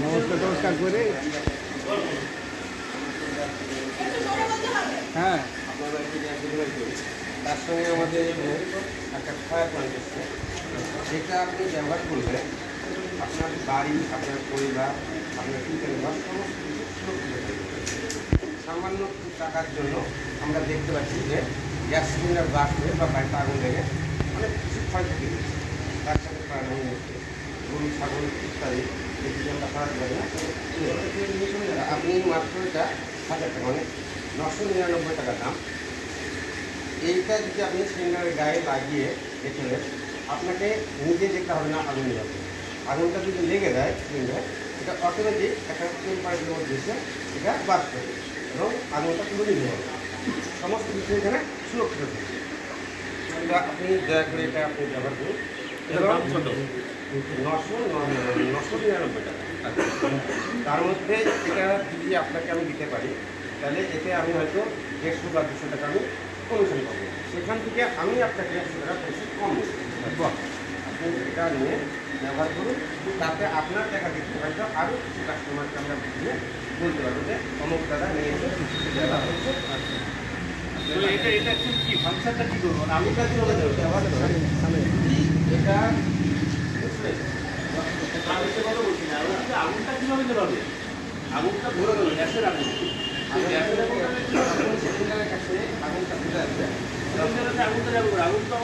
নমস্কার করে হ্যাঁ তার সঙ্গে আমাদের একটা ফায়ার পয়েন্ট আছে, যেটা আপনি ব্যবহার করলে আপনার বাড়ি, আপনার পরিবার, আপনার পরিবার সমস্ত কিছু সুরক্ষিত থাকবে। সামান্য টাকার জন্য আমরা দেখতে পাচ্ছি যে গ্যাস সিলিন্ডার বাড়ছে বা বাড়িতে আগুন লেগে অনেক কিছু ক্ষয়ক্ষতি হচ্ছে। তার সাথে প্রাণহানি হচ্ছে, গরু, ছাগল ইত্যাদি এগুলি আমরা খারাপ লাগে না। আপনি মাত্র এটা 1000 টাকা, মানে 999 টাকা দাম। এইটা যদি আপনি সিলিন্ডারের গায়ে লাগিয়ে রেখে আপনাকে নিজে দেখতে হবে না আগুন যাবে। আগুনটা যদি লেগে যায় সিলিন্ডার, এটা অটোমেটিক একটা টেম্পারেচারের মধ্যে এসে এটা বাস করবে এবং আগুনটা তুলে নিতে হবে। সমস্ত কিছু এখানে সুরক্ষিত থাকে। এটা আপনি দয়া করে এটা আপনি ব্যবহার করুন। এবং 999 টাকা। তার মধ্যে এটা যদি আপনাকে আমি দিতে পারি, তাহলে এতে আমি হয়তো 150 বা 200 টাকা আমি কমিশন পাবো। সেখান থেকে আমি আপনাকে 100 টাকা পয়সা কম দেবো। আপনি এটা নিয়ে ব্যবহার করুন, তাতে আপনার টাকা দিতে হয়তো আরও কিছু কাস্টমারকে আমরা বুঝিয়ে বলতে পারবো যে অমুক দাদা নিয়ে এসে দেওয়া হচ্ছে। এটা কি ফাংশনটা কী করবো? আলুটা কীভাবে দেবো ব্যবহার করেন এটা আগুনটা কীভাবে দেওয়াবে? আগুনটা ধরে দেবে গ্যাসের আগুন। সিলিন্ডারের কাছে আগুনটা ফুটে আসবে। আগুনটা যাবে, আগুন তো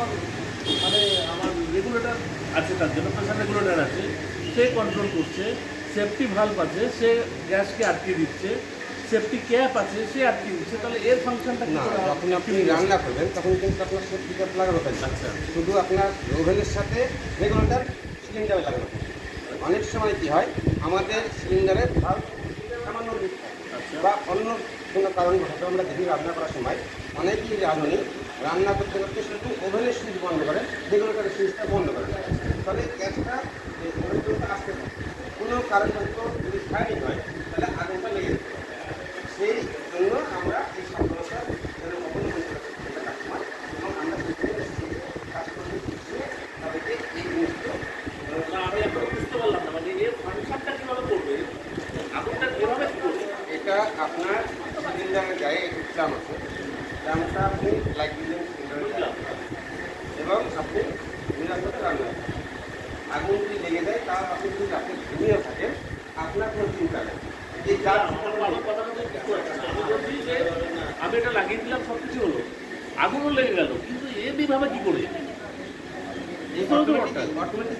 আমার রেগুলেটর আছে, তার জন্য প্রেশার রেগুলেটর আছে, সে কন্ট্রোল করছে। সেফটি ভাল্ব আছে, সে গ্যাসকে আটকে দিচ্ছে। সেফটি ক্যাপ আছে, সে আটকে দিচ্ছে। তাহলে এর ফাংশনটা না, যখন আপনি রান্না করবেন তখন কিন্তু আপনার সেফটি ক্যাপ লাগানো থাকবে। আচ্ছা, শুধু আপনার ওভেনের সাথে রেগুলেটর সিলিন্ডারে লাগানো থাকে। অনেক সময় কী হয়, আমাদের সিলিন্ডারের ভাল্ব সামান্য লিক থাকে বা অন্য কোনো কারণ ঘটে আমরা দেখি রান্না করার সময় অনেকেই জানি রান্না করতে করতে শুধু ওভেনের সুইচ বন্ধ করে, রেগুলেটরের সুইচটা বন্ধ করে। তাহলে গ্যাসটা ওভেন পর্যন্ত আসতে পারে। কোনো কারণবশত যদি ফায়ারিং হয় তাহলে আগুনটা লেগে যেতে পারে। সেই জন্য আমরা এই সাবধানতা যেন অবলম্বন করতে কাস্টমার এবং আমরা কাস্টমারকে বুঝিয়ে তাদেরকে এই জিনিসগুলো আমি এখন বুঝতে পারলাম না, মানে এর ফাংশনটা কীভাবে করবে? আগুনটা কীভাবে করবে? এটা আপনার সিলিন্ডারের গায়ে একটু চাম আছে, চামটা আপনি লাগিয়ে দিলেন সিলিন্ডারের গায়ে এবং আপনি নিরাপদে রান্না করেন। আগুন যদি লেগে যায় তা আপনি যদি রাতে ঘুমিয়ে থাকেন, আপনার কোনো চিন্তা নেই। এই যা আমি এটা লাগিয়ে দিলাম, সব কিছু হলো, আগুনও লেগে গেল, কিন্তু এ বিভাবে কি করে? অটোমেটিক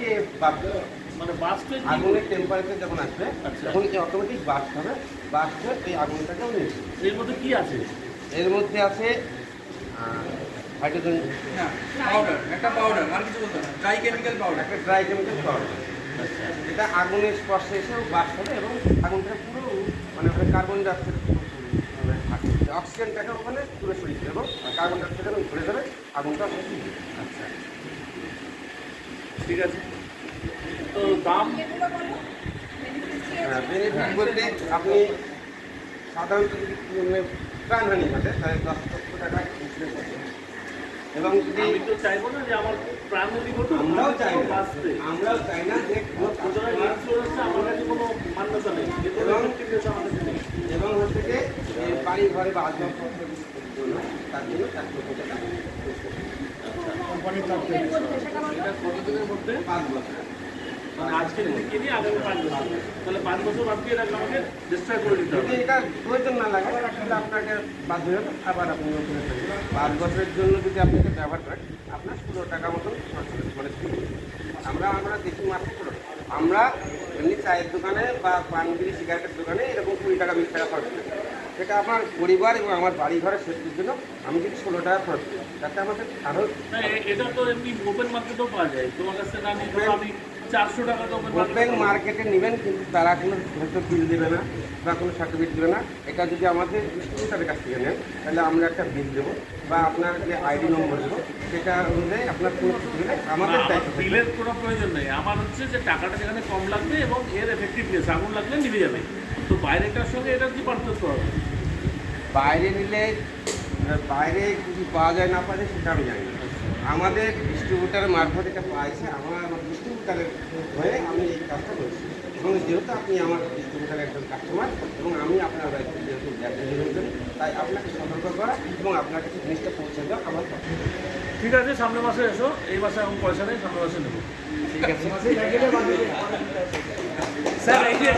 মানে বাস্টে আগুনের টেম্পারেচার যখন আসবে তখন এই অটোমেটিক বাস্ট হবে, বাস্ট হয়ে এই আগুনটাকে নিয়ে এর মধ্যে কি আছে? এর মধ্যে আছে হাইড্রোজেন পাউডার, একটা পাউডার, আর কিছু বলতে না, ড্রাই কেমিক্যাল পাউডার। একটা ড্রাই কেমিক্যাল পাউডার। এটা আগুনের স্পর্শে এসেও বাস্ট হবে এবং আগুনটা পুরো মানে ওখানে কার্বন ডাইঅক্সাইড অক্সিজেনটাকে ওখানে পুরো সরিয়ে দেবে এবং কার্বন ডাইঅক্সাইড যখন ঘুরে যাবে আগুনটা আচ্ছা, ঠিক আছে। তো দাম বেনিফিট বলতে আপনি সাধারণত যদি প্রাণহানি ঘটে তাহলে 10 লক্ষ টাকা ইন্স্যুরেন্স আছে। এবং যদি আমি তো চাইবো না যে আমার প্রাণহানি ঘটুক, আমরাও চাই না, বাঁচতে। আমরাও চাই না যে সুতরাং ইন্স্যুরেন্সটা আমার কাছে কোনো মান্যতা নেই, এবং আমাদের নেই। এবং হচ্ছে যে বাড়ি ঘরে বা আসবাবপত্র জন্য তার জন্য 1 লক্ষ টাকা কোম্পানির তরফ থেকে এটা কতদিনের মধ্যে? 5 বছর। মানে আজকে যদি কিনি আগামী 5 বছর, তাহলে 5 বছর বাকি রাখলে আমাকে ডিসট্রয় করে দিতে যদি হবে। এটা প্রয়োজন না লাগে তাহলে আপনাকে বাধ্য হবে আবার আপনি নতুন 5 বছরের জন্য যদি আপনি এটা ব্যবহার করেন আপনার 16 টাকা মতন খরচ হবে। মানে আমরা দেখি মাত্র 16 টাকা। আমরা এমনি চায়ের দোকানে বা পান বিড়ি সিগারেটের দোকানে এরকম 20 টাকা 20 টাকা খরচ করি। সেটা আমার পরিবার এবং আমার বাড়ি ঘরের সেফটির জন্য আমি যদি 16 টাকা খরচ করি, তাতে আমাদের আরও এটা তো এমনি ওপেন মার্কেটেও পাওয়া যায়, তোমার কাছে না নিয়ে ধরো আমি 400 টাকা তো ওপেন মার্কেটে নেবেন, কিন্তু তারা কোনো হয়তো বিল দেবে না বা কোনো সার্টিফিকেট দেবে না। এটা যদি আমাদের ডিস্ট্রিবিউটারের কাছ থেকে নেন তাহলে আমরা একটা বিল দেবো বা আপনার যে আইডি নম্বর দেবো, সেটা অনুযায়ী আপনার কোনো কিছু হলে আমাদের দায়িত্ব থাকবে। বিলের কোনো প্রয়োজন নেই। আমার হচ্ছে যে টাকাটা যেখানে কম লাগবে এবং এর এফেক্টিভনেস, আগুন লাগলে নিভে যাবে। তো বাইরেটার সঙ্গে এটার কি পার্থক্য হবে? বাইরে নিলে বাইরে কিছু পাওয়া যায় না পাওয়া যায় সেটা আমি জানি না। আমাদের ডিস্ট্রিবিউটারের মারফত এটা পাইছে, আমার ডিস্ট্রিবিউটারের হয়ে আমি এই কাজটা করছি। এবং যেহেতু আপনি আমার ডিস্ট্রিবিউটার একজন কাস্টমার এবং আমি আপনার দায়িত্ব যেহেতু গ্যাস ডেলিভারি করি, তাই আপনাকে সতর্ক করা এবং আপনার কাছে জিনিসটা পৌঁছে দেওয়া আমার কথা। ঠিক আছে, সামনের মাসে এসো। এই মাসে এখন পয়সা নেই, সামনের মাসে নেবো। ঠিক আছে স্যার এই যে